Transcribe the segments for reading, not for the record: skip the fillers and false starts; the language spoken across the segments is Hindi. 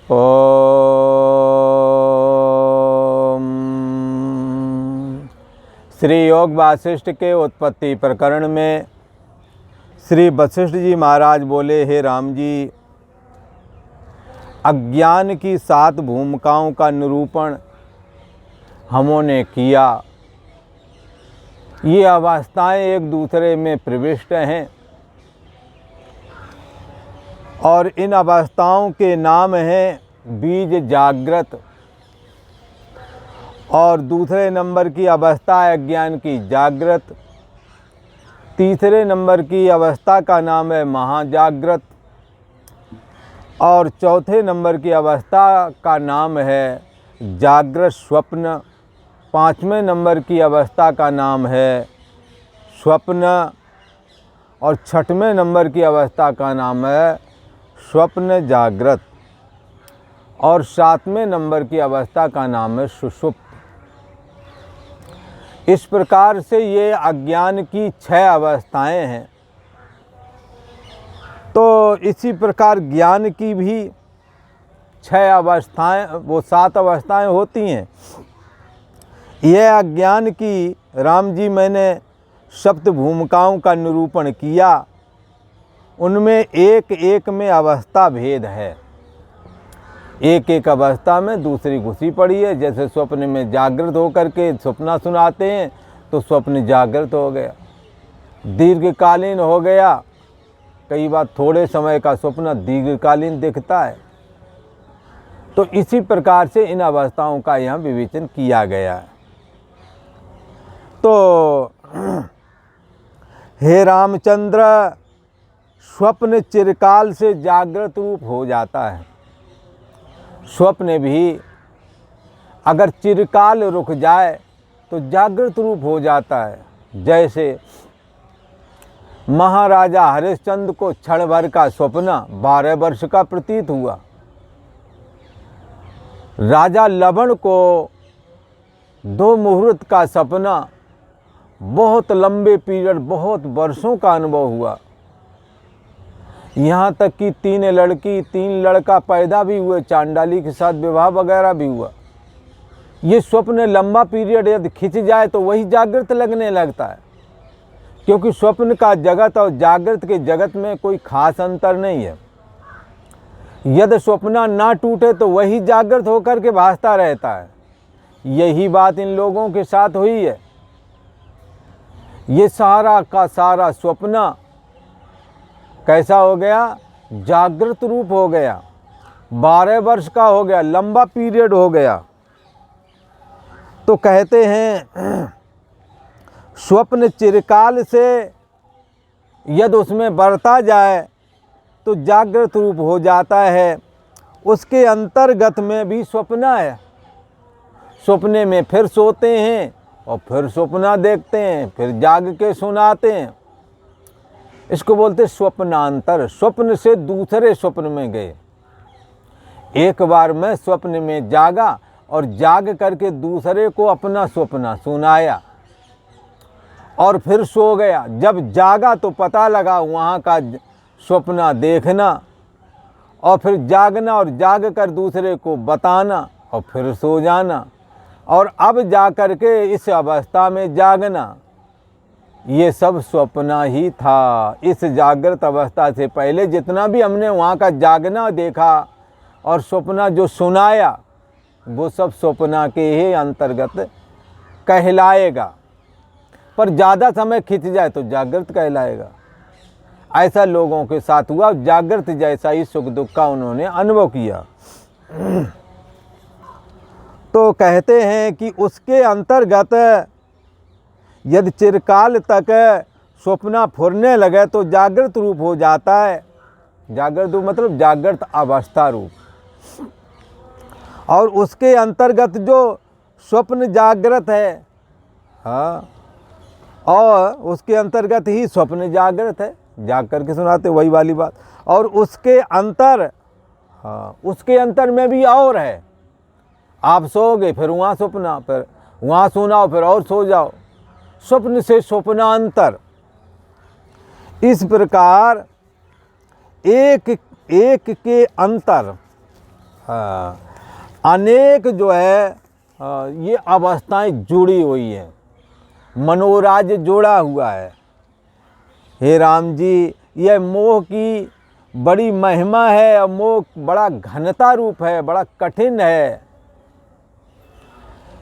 ओम। श्री योग वासिष्ठ के उत्पत्ति प्रकरण में श्री वशिष्ठ जी महाराज बोले, हे राम जी, अज्ञान की 7 भूमिकाओं का निरूपण हमने किया। ये अवस्थाएं एक दूसरे में प्रविष्ट हैं और इन अवस्थाओं के नाम हैं बीज जागृत, और दूसरे नंबर की अवस्था है अज्ञान की जागृत, तीसरे नंबर की अवस्था का नाम है महाजागृत, और चौथे नंबर की अवस्था का नाम है जागृत स्वप्न, 5वें नंबर की अवस्था का नाम है स्वप्न, और 6वें नंबर की अवस्था का नाम है स्वप्न जागृत, और 7वें नंबर की अवस्था का नाम है सुषुप्त। इस प्रकार से ये अज्ञान की 6 अवस्थाएं हैं। तो इसी प्रकार ज्ञान की भी 6 अवस्थाएं, वो 7 अवस्थाएं होती हैं। यह अज्ञान की राम जी मैंने 7 भूमिकाओं का निरूपण किया। उनमें एक एक में अवस्था भेद है, एक एक अवस्था में दूसरी घुसी पड़ी है। जैसे स्वप्न में जागृत होकर के सपना सुनाते हैं तो स्वप्न जागृत हो गया, दीर्घकालीन हो गया। कई बार थोड़े समय का स्वप्न दीर्घकालीन दिखता है। तो इसी प्रकार से इन अवस्थाओं का यहाँ विवेचन किया गया है। तो हे रामचंद्र, स्वप्न चिरकाल से जागृत रूप हो जाता है। स्वप्न भी अगर चिरकाल रुक जाए तो जागृत रूप हो जाता है। जैसे महाराजा हरिश्चंद्र को क्षण भर का स्वप्न 12 वर्ष का प्रतीत हुआ। राजा लवण को 2 मुहूर्त का सपना बहुत लंबे पीरियड, बहुत वर्षों का अनुभव हुआ। यहाँ तक कि 3 लड़की 3 लड़का पैदा भी हुए, चांडाली के साथ विवाह वगैरह भी हुआ। ये स्वप्न लंबा पीरियड यदि खिंच जाए तो वही जागृत लगने लगता है, क्योंकि स्वप्न का जगत और जागृत के जगत में कोई खास अंतर नहीं है। यदि स्वप्न ना टूटे तो वही जागृत होकर के भासता रहता है। यही बात इन लोगों के साथ हुई है। ये सारा का सारा स्वप्न कैसा हो गया? जागृत रूप हो गया, 12 वर्ष का हो गया, लंबा पीरियड हो गया। तो कहते हैं स्वप्न चिरकाल से यदि उसमें बढ़ता जाए तो जागृत रूप हो जाता है। उसके अंतर्गत में भी स्वप्न है। स्वप्ने में फिर सोते हैं और फिर स्वप्न देखते हैं, फिर जाग के सुनाते हैं। इसको बोलते स्वप्नांतर। स्वप्न से दूसरे स्वप्न में गए। एक बार मैं स्वप्न में जागा और जाग करके दूसरे को अपना स्वप्न सुनाया और फिर सो गया। जब जागा तो पता लगा वहाँ का स्वप्न देखना, और फिर जागना और जाग कर दूसरे को बताना और फिर सो जाना, और अब जा कर के इस अवस्था में जागना। ये सब स्वप्न ही था। इस जागृत अवस्था से पहले जितना भी हमने वहाँ का जागना देखा और स्वप्न जो सुनाया, वो सब स्वप्न के ही अंतर्गत कहलाएगा। पर ज़्यादा समय खिंच जाए तो जागृत कहलाएगा। ऐसा लोगों के साथ हुआ। जागृत जैसा ही सुख दुख का उन्होंने अनुभव किया। तो कहते हैं कि उसके अंतर्गत यदि चिरकाल तक स्वप्न फुरने लगे तो जागृत रूप हो जाता है। जागृत रूप मतलब जागृत अवस्था रूप। और उसके अंतर्गत जो स्वप्न जागृत है, हाँ, और उसके अंतर्गत ही स्वप्न जागृत है। जाग करके सुनाते, वही वाली बात। और उसके अंतर, हाँ, उसके अंतर में भी और है। आप सोओगे फिर वहाँ स्वप्न, फिर वहाँ सुनाओ, फिर और सो जाओ। स्वप्न से स्वप्नांतर। इस प्रकार एक एक के अंतर, अनेक जो है ये अवस्थाएं जुड़ी हुई हैं, मनोराज्य जोड़ा हुआ है। हे राम जी, यह मोह की बड़ी महिमा है और मोह बड़ा घनता रूप है, बड़ा कठिन है।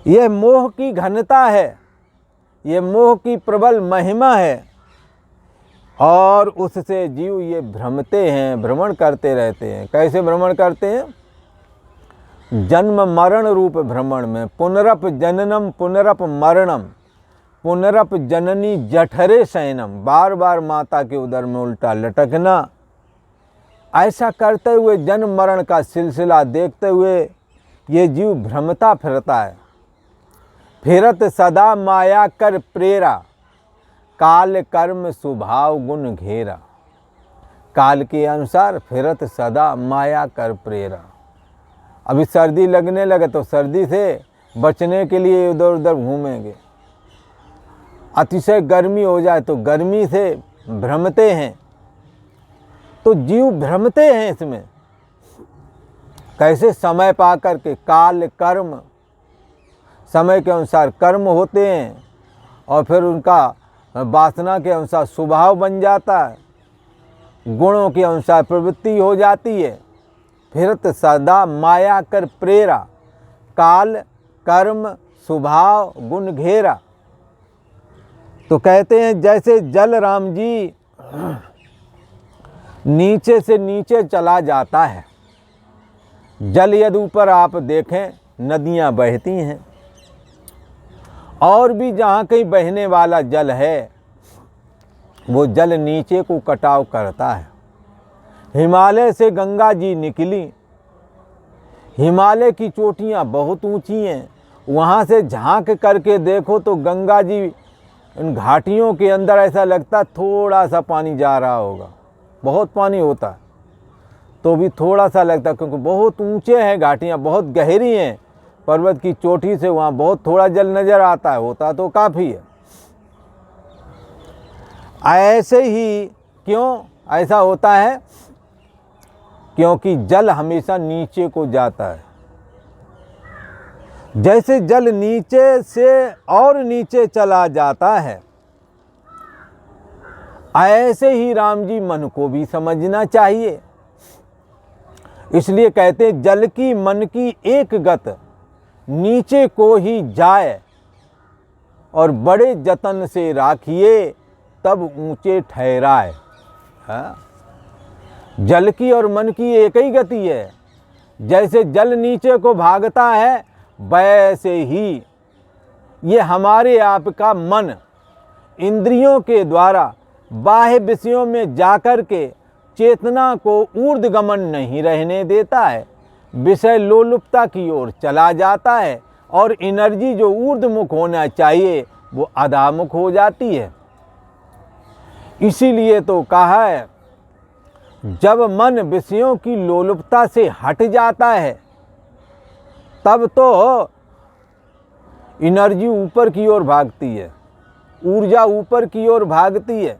यह मोह की घनता है, ये मोह की प्रबल महिमा है और उससे जीव ये भ्रमते हैं, भ्रमण करते रहते हैं। कैसे भ्रमण करते हैं? जन्म मरण रूप भ्रमण में। पुनरप जननम पुनरप मरणम पुनरप जननी जठरे शयनम, बार बार माता के उदर में उल्टा लटकना। ऐसा करते हुए जन्म मरण का सिलसिला देखते हुए ये जीव भ्रमता फिरता है। फिरत सदा माया कर प्रेरा, काल कर्म स्वभाव गुण घेरा। काल के अनुसार फिरत सदा माया कर प्रेरा। अभी सर्दी लगने लगे तो सर्दी से बचने के लिए इधर उधर घूमेंगे। अतिशय गर्मी हो जाए तो गर्मी से भ्रमते हैं। तो जीव भ्रमते हैं इसमें। कैसे? समय पा कर के काल कर्म, समय के अनुसार कर्म होते हैं और फिर उनका वासना के अनुसार स्वभाव बन जाता है, गुणों के अनुसार प्रवृत्ति हो जाती है। फिरत सदा माया कर प्रेरा, काल कर्म स्वभाव गुण घेरा। तो कहते हैं जैसे जल राम जी नीचे से नीचे चला जाता है। जल यदि ऊपर आप देखें नदियां बहती हैं और भी जहाँ कहीं बहने वाला जल है वो जल नीचे को कटाव करता है। हिमालय से गंगा जी निकली। हिमालय की चोटियाँ बहुत ऊंची हैं, वहाँ से झांक करके देखो तो गंगा जी इन घाटियों के अंदर ऐसा लगता थोड़ा सा पानी जा रहा होगा। बहुत पानी होता है तो भी थोड़ा सा लगता, क्योंकि बहुत ऊंचे हैं घाटियाँ, बहुत गहरी हैं। पर्वत की चोटी से वहाँ बहुत थोड़ा जल नज़र आता है, होता तो काफ़ी है। ऐसे ही क्यों ऐसा होता है? क्योंकि जल हमेशा नीचे को जाता है। जैसे जल नीचे से और नीचे चला जाता है, ऐसे ही राम जी मन को भी समझना चाहिए। इसलिए कहते हैं जल की मन की एक गत, नीचे को ही जाए और बड़े जतन से राखिए, तब ऊंचे ठहराए। जल की और मन की एक ही गति है। जैसे जल नीचे को भागता है वैसे ही ये हमारे आप का मन इंद्रियों के द्वारा बाह्य विषयों में जाकर के चेतना को ऊर्ध्वगमन नहीं रहने देता है, विषय लोलुपता की ओर चला जाता है और एनर्जी जो ऊर्ध्वमुख होना चाहिए वो अधोमुख हो जाती है। इसीलिए तो कहा है जब मन विषयों की लोलुपता से हट जाता है तब तो एनर्जी ऊपर की ओर भागती है, ऊर्जा ऊपर की ओर भागती है।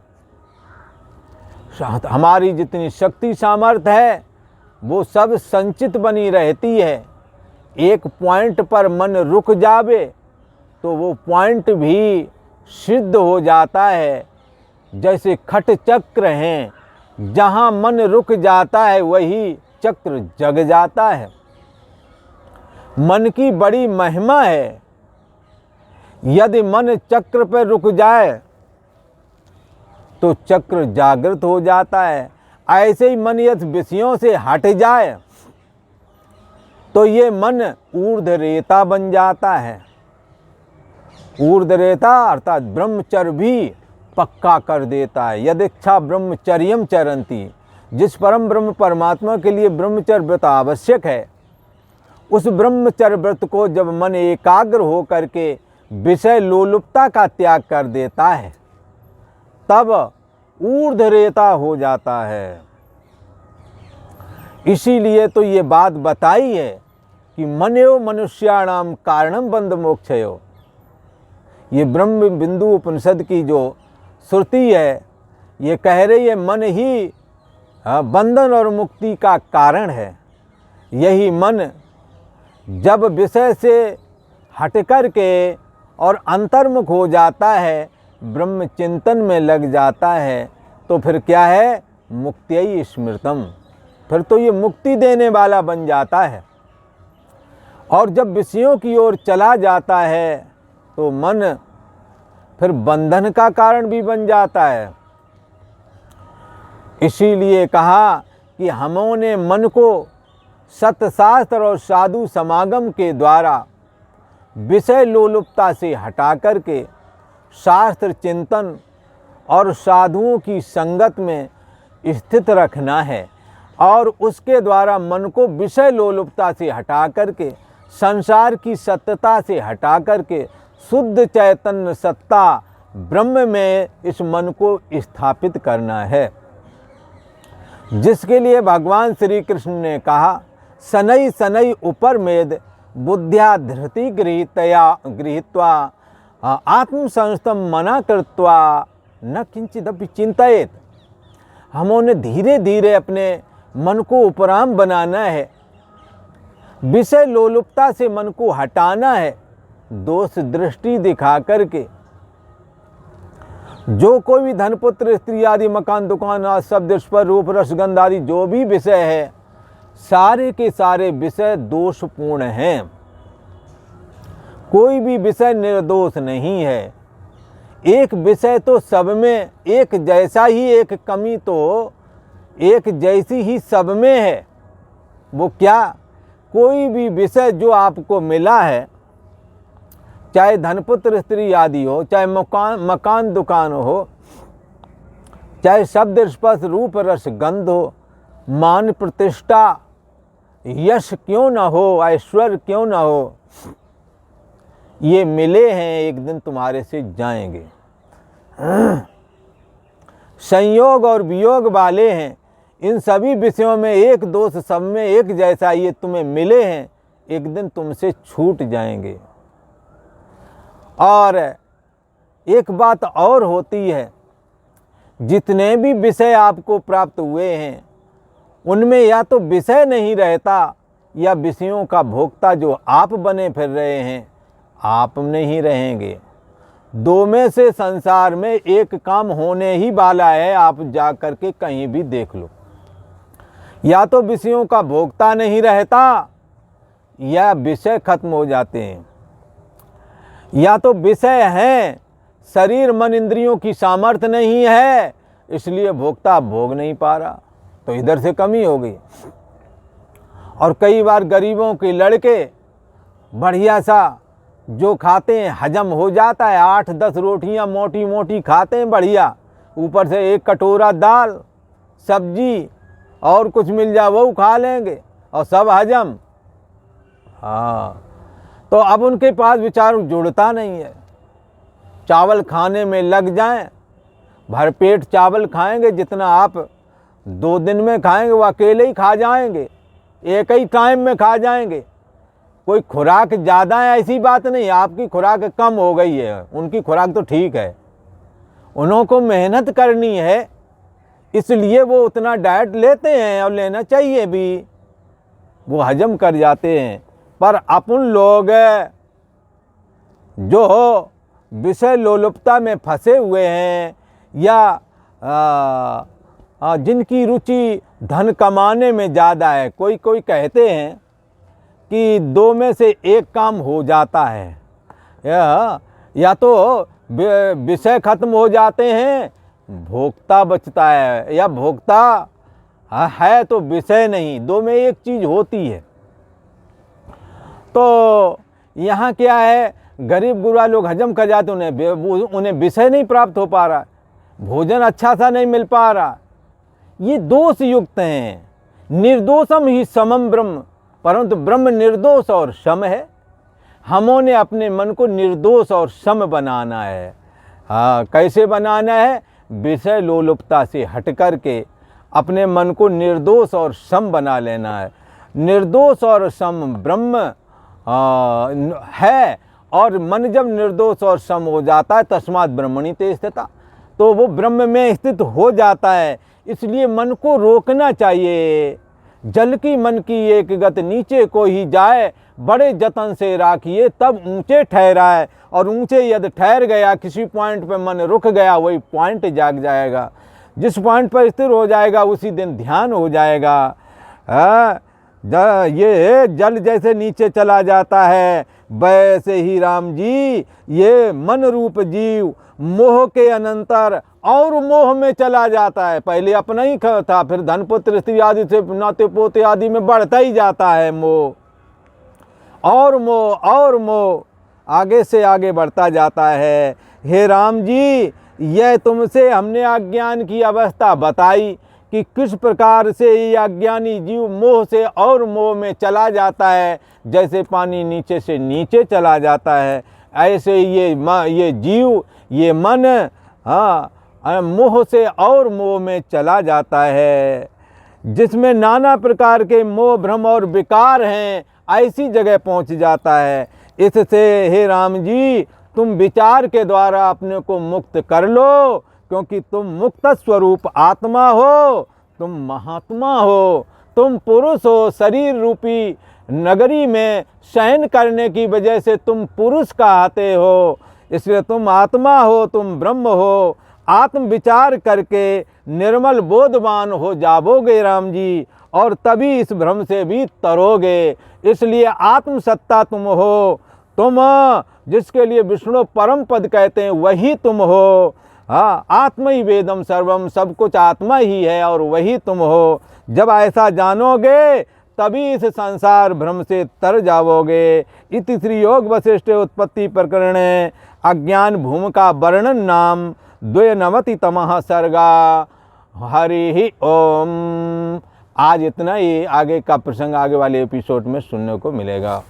हमारी जितनी शक्ति सामर्थ्य है वो सब संचित बनी रहती है। एक पॉइंट पर मन रुक जावे तो वो पॉइंट भी सिद्ध हो जाता है। जैसे खट चक्र हैं, जहाँ मन रुक जाता है वही चक्र जग जाता है। मन की बड़ी महिमा है। यदि मन चक्र पर रुक जाए तो चक्र जागृत हो जाता है। ऐसे ही मन यदि विषयों से हट जाए तो ये मन ऊर्ध्वरेता बन जाता है। ऊर्ध्वरेता अर्थात ब्रह्मचर्य भी पक्का कर देता है। यदिच्छा ब्रह्मचर्यम चरंती, जिस परम ब्रह्म परमात्मा के लिए ब्रह्मचर्य व्रत आवश्यक है, उस ब्रह्मचर्य व्रत को जब मन एकाग्र हो करके विषय लोलुपता का त्याग कर देता है तब ऊर्ध्वरेता हो जाता है। इसीलिए तो ये बात बताई है कि मनो मनुष्याणाम कारणम बंध मोक्षयो। ये ब्रह्म बिंदु उपनिषद की जो श्रुति है ये कह रही है मन ही बंधन और मुक्ति का कारण है। यही मन जब विषय से हट कर के और अंतर्मुख हो जाता है, ब्रह्म चिंतन में लग जाता है, तो फिर क्या है, मुक्त्यै स्मृतम, फिर तो ये मुक्ति देने वाला बन जाता है। और जब विषयों की ओर चला जाता है तो मन फिर बंधन का कारण भी बन जाता है। इसीलिए कहा कि हमने मन को सत्शास्त्र और साधु समागम के द्वारा विषय लोलुपता से हटा करके शास्त्र चिंतन और साधुओं की संगत में स्थित रखना है, और उसके द्वारा मन को विषय लोलुपता से हटा करके संसार की सत्यता से हटा करके शुद्ध चैतन्य सत्ता ब्रह्म में इस मन को स्थापित करना है, जिसके लिए भगवान श्री कृष्ण ने कहा, शनै शनै उपरमेद बुद्ध्या धृति गृहीत्वा आत्मसंस्थम मना कृत्वा न किंचिदपि चिंतयेत। हमने धीरे धीरे अपने मन को उपराम बनाना है, विषय लोलुपता से मन को हटाना है, दोष दृष्टि दिखा करके। जो कोई भी धनपुत्र स्त्री आदि मकान दुकान आदि शब्द स्पर्श रूप रस गंध आदि जो भी विषय है, सारे के सारे विषय दोषपूर्ण हैं। कोई भी विषय निर्दोष नहीं है। एक विषय तो सब में एक जैसा ही, एक कमी तो एक जैसी ही सब में है। वो क्या, कोई भी विषय जो आपको मिला है, चाहे धनपुत्र स्त्री आदि हो, चाहे मकान दुकान हो, चाहे शब्द स्पर्श रूप रस गंध हो, मान प्रतिष्ठा यश क्यों न हो, ऐश्वर्य क्यों न हो, ये मिले हैं, एक दिन तुम्हारे से जाएंगे। संयोग और वियोग वाले हैं, इन सभी विषयों में एक दोष सब में एक जैसा, ये तुम्हें मिले हैं, एक दिन तुमसे छूट जाएंगे। और एक बात और होती है, जितने भी विषय आपको प्राप्त हुए हैं उनमें या तो विषय नहीं रहता, या विषयों का भोक्ता जो आप बने फिर रहे हैं आप नहीं रहेंगे। दो में से संसार में एक काम होने ही वाला है, आप जा कर के कहीं भी देख लो। या तो विषयों का भोक्ता नहीं रहता, या विषय खत्म हो जाते हैं। या तो विषय हैं, शरीर मन इंद्रियों की सामर्थ्य नहीं है, इसलिए भोक्ता भोग नहीं पा रहा, तो इधर से कमी हो गई। और कई बार गरीबों के लड़के बढ़िया सा जो खाते हैं हजम हो जाता है, 8-10 रोटियां मोटी मोटी खाते हैं बढ़िया, ऊपर से एक कटोरा दाल सब्जी और कुछ मिल जाए वो खा लेंगे और सब हजम। हाँ, तो अब उनके पास विचार जुड़ता नहीं है। चावल खाने में लग जाएं, भरपेट चावल खाएंगे, जितना आप 2 दिन में खाएंगे वो अकेले ही खा जाएंगे, एक ही टाइम में खा जाएंगे। कोई खुराक ज़्यादा है ऐसी बात नहीं, आपकी खुराक कम हो गई है, उनकी खुराक तो ठीक है। उन्हों को मेहनत करनी है, इसलिए वो उतना डाइट लेते हैं और लेना चाहिए भी, वो हजम कर जाते हैं। पर अपन लोग जो विषय लोलुपता में फंसे हुए हैं, या जिनकी रुचि धन कमाने में ज़्यादा है, कोई कोई कहते हैं कि 2 में से एक काम हो जाता है, या तो विषय खत्म हो जाते हैं, भोक्ता बचता है, या भोक्ता है तो विषय नहीं, 2 में एक चीज़ होती है। तो यहाँ क्या है, गरीब गुरबा लोग हजम कर जाते, उन्हें विषय नहीं प्राप्त हो पा रहा, भोजन अच्छा सा नहीं मिल पा रहा, ये दोष युक्त हैं। निर्दोषम ही समम ब्रह्म, परंतु ब्रह्म निर्दोष और सम है। हमों ने अपने मन को निर्दोष और सम बनाना है। हाँ, कैसे बनाना है, विषय लोलुपता से हट कर के अपने मन को निर्दोष और सम बना लेना है। निर्दोष और सम ब्रह्म है, और मन जब निर्दोष और सम हो जाता है, तस्मात् ब्रह्मणि ते स्थिता, तो वो ब्रह्म में स्थित हो जाता है। इसलिए मन को रोकना चाहिए, जल की मन की एक गत नीचे को ही जाए, बड़े जतन से राखिए तब ऊंचे ठहराए। और ऊंचे यदि ठहर गया, किसी पॉइंट पे मन रुक गया, वही पॉइंट जाग जाएगा। जिस पॉइंट पर स्थिर हो जाएगा उसी दिन ध्यान हो जाएगा। ये जल जैसे नीचे चला जाता है, वैसे ही राम जी ये मन रूप जीव मोह के अनंतर और मोह में चला जाता है। पहले अपना ही था, फिर धन पुत्र स्त्री आदि से नाते पोते आदि में बढ़ता ही जाता है मोह, और मोह और मोह आगे से आगे बढ़ता जाता है। हे राम जी, यह तुमसे हमने अज्ञान की अवस्था बताई कि किस प्रकार से ये अज्ञानी जीव मोह से और मोह में चला जाता है। जैसे पानी नीचे से नीचे चला जाता है, ऐसे ये जीव, ये मन मोह से और मोह में चला जाता है, जिसमें नाना प्रकार के मोह भ्रम और विकार हैं, ऐसी जगह पहुंच जाता है। इससे हे राम जी, तुम विचार के द्वारा अपने को मुक्त कर लो, क्योंकि तुम मुक्त स्वरूप आत्मा हो, तुम महात्मा हो, तुम पुरुष हो। शरीर रूपी नगरी में शयन करने की वजह से तुम पुरुष कहते हो, इसलिए तुम आत्मा हो, तुम ब्रह्म हो। आत्म विचार करके निर्मल बोधवान हो जाओगे राम जी, और तभी इस भ्रम से भी तरोगे। इसलिए आत्म सत्ता तुम हो, तुम जिसके लिए विष्णु परम पद कहते हैं वही तुम हो। आत्मा ही वेदम सर्वम, सब कुछ आत्मा ही है और वही तुम हो। जब ऐसा जानोगे तभी इस संसार भ्रम से तर जाओगे। इति श्री योग वशिष्ठ उत्पत्ति प्रकरण अज्ञान भूमिका वर्णन नाम 92तमः सर्गा। हरि ओम। आज इतना ही, आगे का प्रसंग आगे वाले एपिसोड में सुनने को मिलेगा।